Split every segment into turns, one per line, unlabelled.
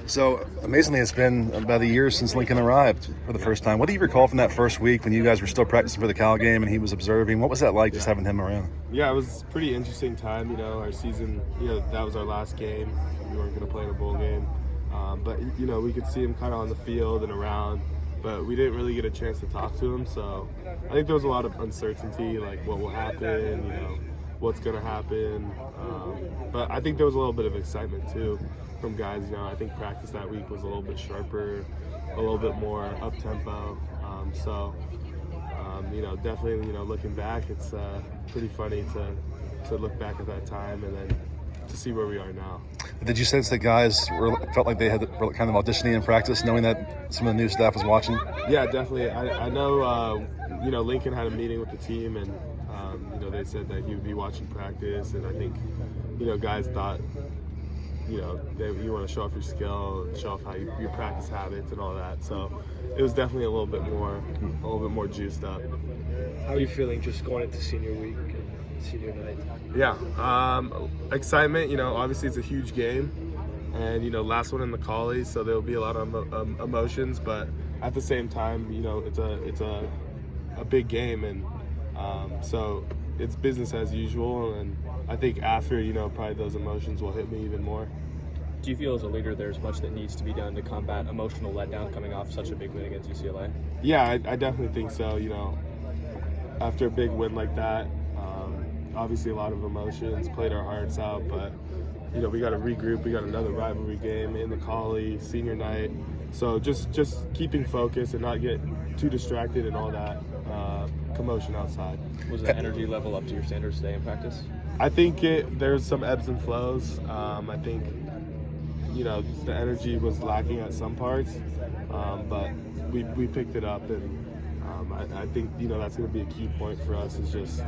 So amazingly, it's been about a year since Lincoln arrived for the first time. What do you recall from that first week when you guys were still practicing for the Cal game and he was observing? What was that like, just having him around?
Yeah, it was a pretty interesting time. Our season, that was our last game. We weren't going to play in a bowl game. But we could see him kind of on the field and around, but we didn't really get a chance to talk to him. So I think there was a lot of uncertainty, like what will happen, what's going to happen. But I think there was a little bit of excitement too from guys. I think practice that week was a little bit sharper, a little bit more up-tempo. Definitely, looking back, it's pretty funny to look back at that time and then to see where we are now.
Did you sense that guys felt like they were kind of auditioning in practice, knowing that some of the new staff was watching?
Yeah, definitely. I know, Lincoln had a meeting with the team, and, they said that he would be watching practice, and I think, guys thought, you want to show off your skill and show off how your practice habits and all that. So it was definitely a little bit more juiced up.
How are you feeling just going into senior week and senior night?
Yeah, excitement. Obviously it's a huge game, and last one in the Collie, so there'll be a lot of emotions. But at the same time, it's a big game, and so it's business as usual. And I think after, probably those emotions will hit me even more.
Do you feel as a leader there's much that needs to be done to combat emotional letdown coming off such a big win against UCLA?
Yeah, I definitely think so. After a big win like that, obviously a lot of emotions, played our hearts out, but we got to regroup. We got another rivalry game in the Collie, senior night. So just keeping focus and not get too distracted and all that commotion outside.
Was the energy level up to your standards today in practice?
I think there's some ebbs and flows. I think the energy was lacking at some parts, but we picked it up, and I think that's going to be a key point for us, is just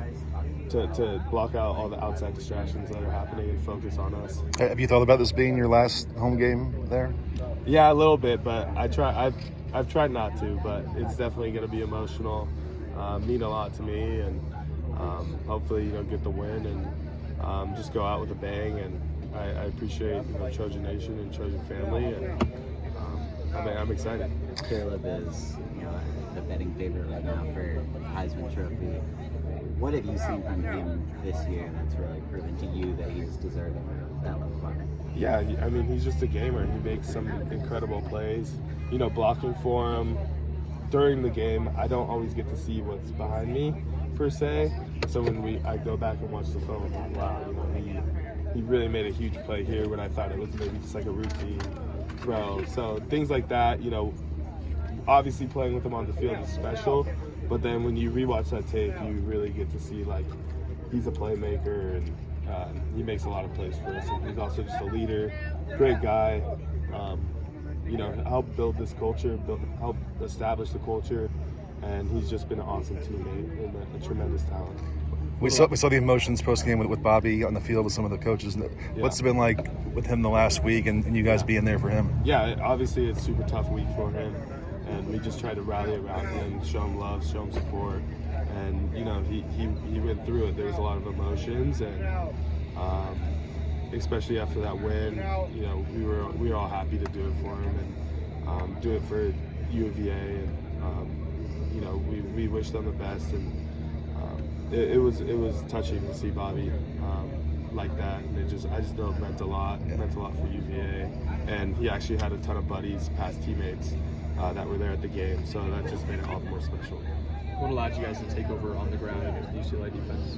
to block out all the outside distractions that are happening and focus on us.
Have you thought about this being your last home game there?
Yeah, a little bit, but I've tried not to, but it's definitely going to be emotional, mean a lot to me, and hopefully get the win and just go out with a bang. And I appreciate Trojan Nation and Trojan family, and I'm excited.
Caleb is the betting favorite right now for Heisman Trophy. What have you seen from him this year that's really proven to you that he's deserving of that level of honor?
Yeah, he's just a gamer. He makes some incredible plays. Blocking for him during the game, I don't always get to see what's behind me per se. So when I go back and watch the film, I'm like, wow, he really made a huge play here when I thought it was maybe just like a routine throw. So things like that, obviously playing with him on the field is special, but then when you rewatch that tape, you really get to see like he's a playmaker, and he makes a lot of plays for us. And he's also just a leader, great guy. Help build this culture, help establish the culture, and he's just been an awesome teammate and a tremendous talent.
We saw the emotions post game with Bobby on the field with some of the coaches. What's it been like with him the last week and you guys being there for him?
Yeah, obviously it's a super tough week for him, and we just try to rally around him, show him love, show him support, and he went through it. There was a lot of emotions, and especially after that win, we were all happy to do it for him and do it for U of VA, and we wish them the best, and it was touching to see Bobby like that, and I just know it meant a lot. It meant a lot for UVA, and he actually had a ton of buddies, past teammates that were there at the game, so that just made it all the more special.
What allowed you guys to take over on the ground against the UCLA defense?